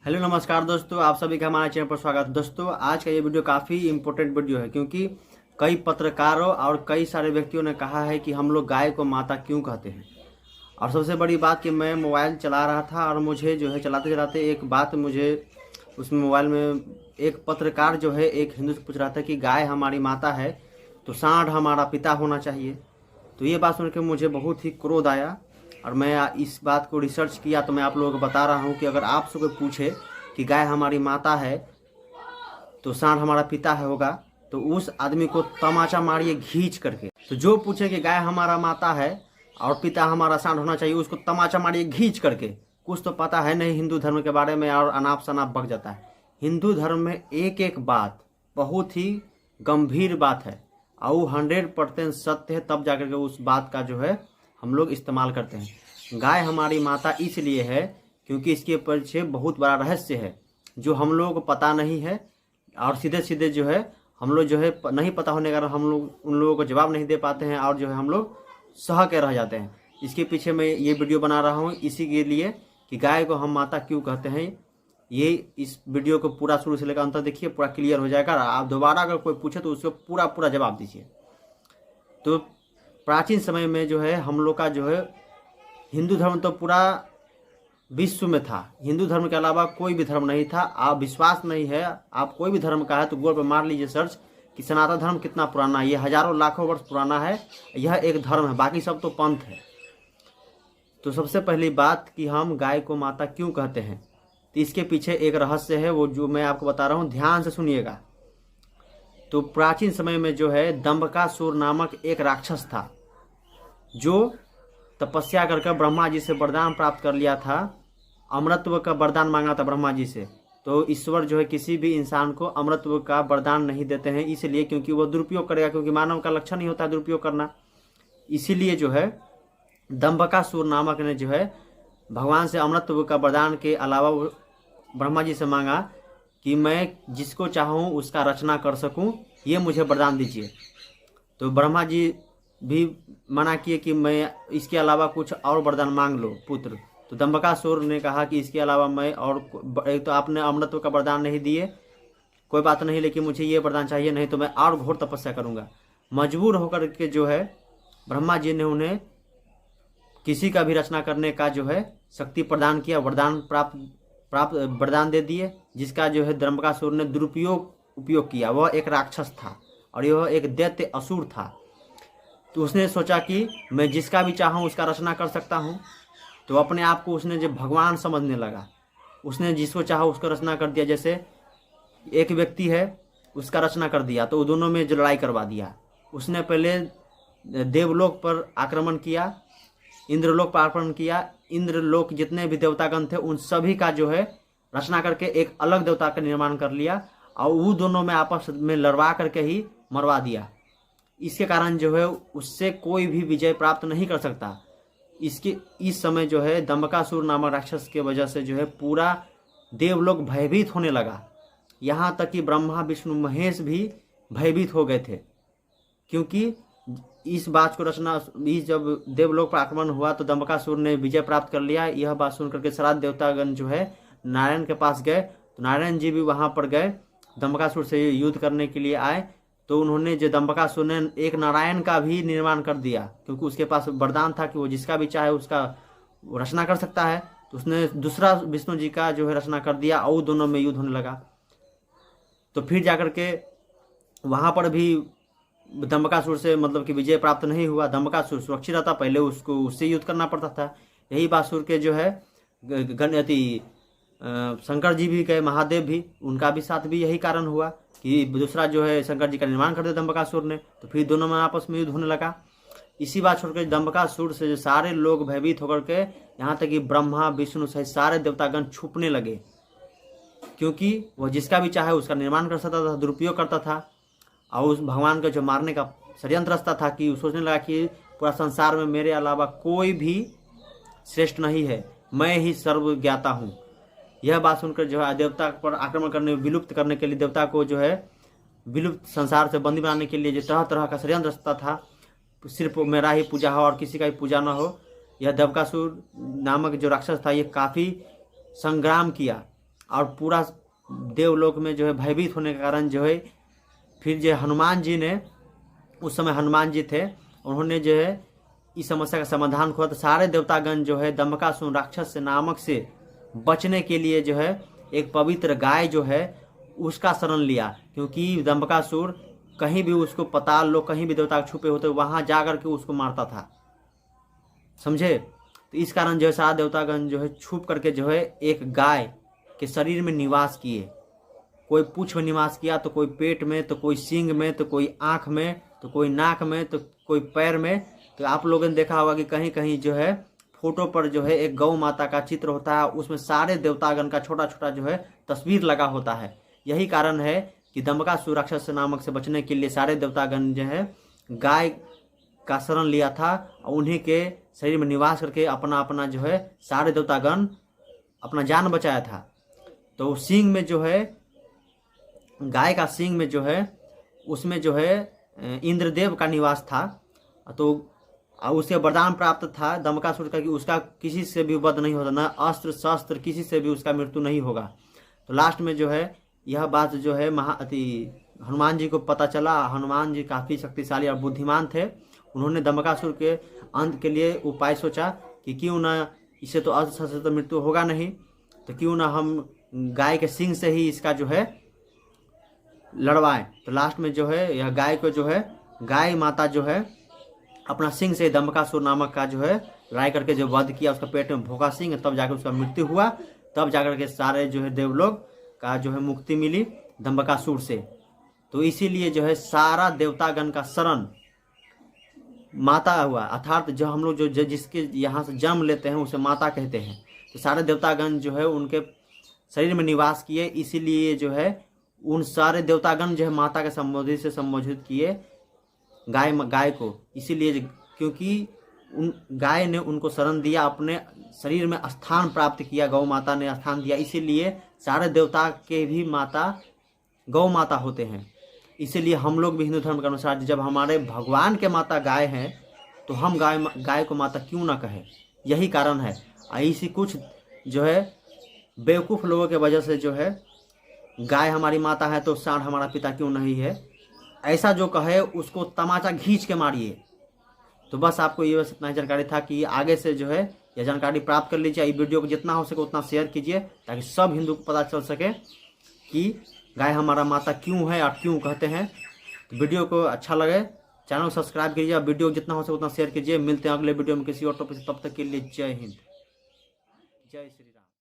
Hello नमस्कार दोस्तों, आप सभी का हमारे चैनल पर स्वागत है। दोस्तों, आज का ये वीडियो काफ़ी इम्पोर्टेंट वीडियो है क्योंकि कई पत्रकारों और कई सारे व्यक्तियों ने कहा है कि हम लोग गाय को माता क्यों कहते हैं। और सबसे बड़ी बात कि मैं मोबाइल चला रहा था और मुझे जो है चलाते चलाते एक बात मुझे उसमें मोबाइल में एक पत्रकार जो है एक हिंदू से पूछ रहा था कि गाय हमारी माता है तो सांड हमारा पिता होना चाहिए। तो ये बात सुनकर मुझे बहुत ही क्रोध आया और मैं इस बात को रिसर्च किया। तो मैं आप लोगों को बता रहा हूँ कि अगर आपसे कोई पूछे कि गाय हमारी माता है तो सांड हमारा पिता है होगा, तो उस आदमी को तमाचा मारिए घींच करके। तो जो पूछे कि गाय हमारा माता है और पिता हमारा सांड होना चाहिए, उसको तमाचा मारिए घींच करके। कुछ तो पता है नहीं हिंदू धर्म के बारे में और अनाप शनाप बक जाता है। हिंदू धर्म में एक एक बात बहुत ही गंभीर बात है और वो 100% सत्य है, तब जाकर के उस बात का जो है हम लोग इस्तेमाल करते हैं। गाय हमारी माता इसलिए है क्योंकि इसके पीछे बहुत बड़ा रहस्य है जो हम लोगों को पता नहीं है और सीधे सीधे जो है हम लोग जो है नहीं पता होने के कारण हम लोग उन लोगों को जवाब नहीं दे पाते हैं और जो है हम लोग सह के रह जाते हैं। इसके पीछे मैं ये वीडियो बना रहा हूँ इसी के लिए कि गाय को हम माता क्यों कहते हैं। ये इस वीडियो को पूरा शुरू से लेकर अंत तक देखिए, पूरा क्लियर हो जाएगा। आप दोबारा अगर कोई पूछे तो उसको पूरा पूरा जवाब दीजिए। तो प्राचीन समय में जो है हम लोग का जो है हिंदू धर्म तो पूरा विश्व में था। हिंदू धर्म के अलावा कोई भी धर्म नहीं था। आप विश्वास नहीं है, आप कोई भी धर्म का है तो गूगल पर मार लीजिए सर्च कि सनातन धर्म कितना पुराना है। ये हजारों लाखों वर्ष पुराना है। यह एक धर्म है, बाकी सब तो पंथ है। तो सबसे पहली बात कि हम गाय को माता क्यों कहते हैं, तो इसके पीछे एक रहस्य है, वो जो मैं आपको बता रहा हूँ, ध्यान से सुनिएगा। तो प्राचीन समय में जो है दंबकासुर नामक एक राक्षस था जो तपस्या करके ब्रह्मा जी से वरदान प्राप्त कर लिया था। अमृतत्व का वरदान मांगा था ब्रह्मा जी से। तो ईश्वर जो है किसी भी इंसान को अमृतत्व का वरदान नहीं देते हैं, इसलिए क्योंकि वो दुरुपयोग करेगा, क्योंकि मानव का लक्षण ही होता है दुरुपयोग करना। इसीलिए जो है दंबकासुर नामक ने जो है भगवान से अमृतत्व का वरदान के अलावा ब्रह्मा जी से मांगा कि मैं जिसको चाहूँ उसका रचना कर सकूँ, ये मुझे वरदान दीजिए। तो ब्रह्मा जी भी मना किए कि मैं इसके अलावा कुछ और वरदान मांग लो पुत्र। तो दंबकासुर ने कहा कि इसके अलावा मैं और एक तो आपने अमृतत्व का वरदान नहीं दिए, कोई बात नहीं, लेकिन मुझे ये वरदान चाहिए, नहीं तो मैं और घोर तपस्या करूँगा। मजबूर होकर के जो है ब्रह्मा जी ने उन्हें किसी का भी रचना करने का जो है शक्ति प्रदान किया, वरदान प्राप्त वरदान दे दिए, जिसका जो है दंबकासुर ने उपयोग किया। वह एक राक्षस था और यह एक दैत्य असुर था। तो उसने सोचा कि मैं जिसका भी चाहूँ उसका रचना कर सकता हूँ। तो अपने आप को उसने जब भगवान समझने लगा, उसने जिसको चाहा उसका रचना कर दिया। जैसे एक व्यक्ति है, उसका रचना कर दिया तो दोनों में जो लड़ाई करवा दिया। उसने पहले देवलोक पर आक्रमण किया, इंद्रलोक पर आक्रमण किया। इंद्रलोक जितने भी देवतागण थे उन सभी का जो है रचना करके एक अलग देवता का निर्माण कर लिया और वो दोनों में आपस में लड़वा करके ही मरवा दिया। इसके कारण जो है उससे कोई भी विजय प्राप्त नहीं कर सकता। इस समय जो है दंबकासुर नामक राक्षस के वजह से जो है पूरा देवलोक भयभीत होने लगा। यहाँ तक कि ब्रह्मा विष्णु महेश भी भयभीत हो गए थे, क्योंकि इस बात को जब देवलोक पर आक्रमण हुआ तो दंबकासुर ने विजय प्राप्त कर लिया। यह बात सुन करके सारा देवतागण जो है नारायण के पास गए। तो नारायण जी भी वहाँ पर गए, दंबकासुर से युद्ध करने के लिए आए। तो उन्होंने जो दंबकासुर ने एक नारायण का भी निर्माण कर दिया, क्योंकि उसके पास वरदान था कि वो जिसका भी चाहे उसका रचना कर सकता है। तो उसने दूसरा विष्णु जी का जो है रचना कर दिया और दोनों में युद्ध होने लगा। तो फिर जाकर के वहाँ पर भी दंबकासुर से मतलब कि विजय प्राप्त नहीं हुआ। दंबकासुर सुरक्षित रहता, पहले उसको उससे युद्ध करना पड़ता था। यही बासुर के जो है गणपति शंकर जी भी गए, महादेव भी, उनका भी साथ भी यही कारण हुआ कि दूसरा जो है शंकर जी का निर्माण कर दिया दंबकासुर ने। तो फिर दोनों में आपस में युद्ध होने लगा। इसी बात छोड़कर दंबकासुर से जो सारे लोग भयभीत होकर के यहाँ तक कि ब्रह्मा विष्णु सहित सारे देवतागण छुपने लगे, क्योंकि वह जिसका भी चाहे उसका निर्माण कर सकता था, दुरुपयोग करता था। और उस भगवान का जो मारने का षड्यंत्र रचता था कि सोचने लगा कि पूरा संसार में मेरे अलावा कोई भी श्रेष्ठ नहीं है, मैं ही सर्वज्ञाता हूँ। यह बात सुनकर जो है देवता पर आक्रमण करने, विलुप्त करने के लिए, देवता को जो है विलुप्त संसार से बंदी बनाने के लिए जो तरह तरह का षड्यंत्र रचता था, सिर्फ मेरा ही पूजा हो और किसी का भी पूजा न हो। यह दंबकासुर नामक जो राक्षस था ये काफ़ी संग्राम किया और पूरा देवलोक में जो है भयभीत होने के कारण जो है फिर जो हनुमान जी ने, उस समय हनुमान जी थे, उन्होंने जो है इस समस्या का समाधान खोजा। तो सारे देवतागण जो है दंबकासुर राक्षस से नामक से बचने के लिए जो है एक पवित्र गाय जो है उसका शरण लिया, क्योंकि दंबकासुर कहीं भी उसको पताल लोग कहीं भी देवता छुपे होते वहां जाकर के उसको मारता था, समझे। तो इस कारण जो है सारा देवतागण जो है छुप करके जो है एक गाय के शरीर में निवास किए। कोई पूंछ में निवास किया, तो कोई पेट में, तो कोई सींग में, तो कोई आंख में, तो कोई नाक में, तो कोई पैर में। तो आप लोगों ने देखा होगा कि कहीं कहीं जो है फोटो पर जो है एक गौ माता का चित्र होता है, उसमें सारे देवतागण का छोटा छोटा जो है तस्वीर लगा होता है। यही कारण है कि दंबकासुर राक्षस नामक से बचने के लिए सारे देवतागण जो है गाय का शरण लिया था और उन्हीं के शरीर में निवास करके अपना अपना जो है सारे देवतागण अपना जान बचाया था। तो सींग में जो है, गाय का सींग में जो है उसमें जो है इंद्रदेव का निवास था। तो उसे वरदान प्राप्त था दंबकासुर का कि उसका किसी से भी वध नहीं होता, न अस्त्र शस्त्र किसी से भी उसका मृत्यु नहीं होगा। तो लास्ट में जो है यह बात जो है हनुमान जी को पता चला। हनुमान जी काफ़ी शक्तिशाली और बुद्धिमान थे। उन्होंने दंबकासुर के अंत के लिए उपाय सोचा कि क्यों ना, इसे तो अस्त्र शस्त्र तो मृत्यु होगा नहीं, तो क्यों ना हम गाय के सींग से ही इसका जो है लड़वाएं। तो लास्ट में जो है यह गाय को जो है, गाय माता जो है अपना सिंह से दंबकासुर नामक का जो है लड़ाई करके जो वध किया, उसका पेट में भोंका सिंह, तब जाकर उसका मृत्यु हुआ। तब जाकर के सारे जो है देवलोक का जो है मुक्ति मिली दंबकासुर से। तो इसीलिए जो है सारा देवतागण का शरण माता हुआ, अर्थात जो हम लोग जो जिसके यहाँ से जन्म लेते हैं उसे माता कहते हैं। तो सारे देवतागण जो है उनके शरीर में निवास किए, इसीलिए जो है उन सारे देवतागण जो है माता के संबोधित किए गाय को, इसीलिए क्योंकि उन गाय ने उनको शरण दिया, अपने शरीर में स्थान प्राप्त किया, गौ माता ने स्थान दिया, इसीलिए सारे देवता के भी माता गौ माता होते हैं। इसीलिए हम लोग भी हिंदू धर्म के अनुसार जब हमारे भगवान के माता गाय हैं तो हम गाय को माता क्यों ना कहें, यही कारण है। इसी कुछ जो है बेवकूफ़ लोगों के वजह से जो है गाय हमारी माता है तो सांड हमारा पिता क्यों नहीं है, ऐसा जो कहे उसको तमाचा खींच के मारिए। तो बस आपको ये बस इतना ही जानकारी था कि आगे से जो है यह जानकारी प्राप्त कर लीजिए। इस वीडियो को जितना हो सके उतना शेयर कीजिए ताकि सब हिंदू को पता चल सके कि गाय हमारा माता क्यों है और क्यों कहते हैं। तो वीडियो को अच्छा लगे चैनल को सब्सक्राइब कीजिए और वीडियो को जितना हो सके उतना शेयर कीजिए। मिलते हैं अगले वीडियो में किसी और टॉपिक से, तब तक के लिए जय हिंद, जय श्री।